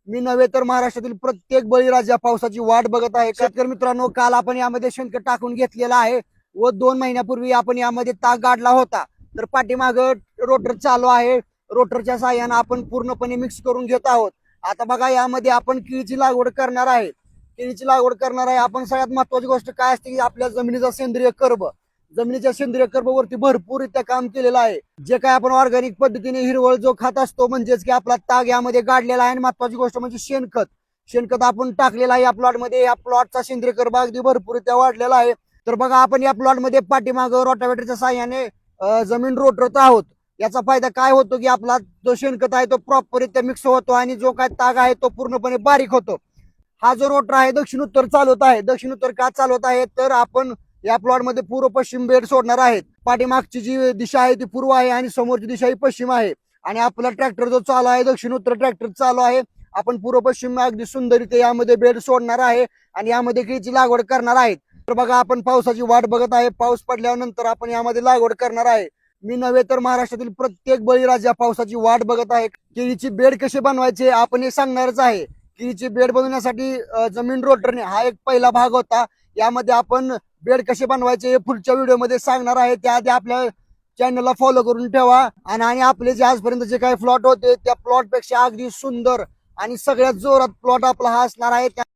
मी नव्हे तर महाराष्ट्रातील प्रत्येक बळीराजा पावसाची वाट बघत आहे। शेतकरी मित्रांनो, काल आपण यामध्ये शेणखत टाकून घेतलेला आहे व 2 महिन्यापूर्वी आपण यामध्ये ताग गाडला होता। तर पाठीमाग रोटर चालू आहे, रोटरच्या साहाय्याने आपण पूर्णपणे मिक्स करून घेत आहोत। आता बघा, यामध्ये आपण केळीची लागवड करणार आहे। आपण सगळ्यात महत्वाची गोष्ट काय असते की आपल्या जमिनीचा सेंद्रिय कर्ब, जमिनीच्या सेंद्रिय कर्बवरती भरपूर रित्या काम केलेलं आहे। जे काय आपण ऑर्गॅनिक पद्धतीने हिरवळ जो खात असतो, म्हणजेच की आपला ताग यामध्ये गाडलेला आहे। आणि महत्वाची गोष्ट म्हणजे शेणखत आपण टाकलेलं आहे या प्लॉटमध्ये। या प्लॉटचा सेंद्रिय कर्ब अगदी भरपूर रित्या वाढलेला आहे। तर बघा, आपण या प्लॉटमध्ये पाठीमागं रोटावेटरच्या साहाय्याने जमीन रोटरत आहोत। याचा फायदा काय होतो की आपला जो शेणखत आहे तो प्रॉपर रित्या मिक्स होतो आणि जो काय ताग आहे तो पूर्णपणे बारीक होतो। हा जो रोटर आहे दक्षिण उत्तर चालवत आहे। दक्षिण उत्तर का चालवत आहे तर आपण या प्लॉट मध्ये पूर्व पश्चिम बेड सोडणार आहेत। पाठीमागची जी दिशा आहे ती पूर्व आहे आणि समोरची दिशा ही पश्चिम आहे। आणि आपला ट्रॅक्टर जो चालू आहे दक्षिण उत्तर ट्रॅक्टर चालू आहे। आपण पूर्व पश्चिम अगदी सुंदररीत्या यामध्ये बेड सोडणार आहे आणि यामध्ये केळीची लागवड करणार आहेत। तर बघा, आपण पावसाची वाट बघत आहे। पाऊस पडल्यानंतर आपण यामध्ये लागवड करणार आहे। मी नव्हे तर महाराष्ट्रातील प्रत्येक बळीराजा पावसाची वाट बघत आहे। केळीची बेड कसे बनवायचे आपण हे सांगणारच आहे। केळीची बेड बनवण्यासाठी जमीन रोटरने हा एक पहिला भाग होता। यामध्ये आपण बेड कसे बनवायचे हे पुढच्या व्हिडिओमध्ये सांगणार आहे। त्याआधी आपल्या चॅनलला फॉलो करून ठेवा आणि आपले जे आजपर्यंत जे काही प्लॉट होते त्या प्लॉट पेक्षा अगदी सुंदर आणि सगळ्यात जोरात प्लॉट आपला हा असणार आहे।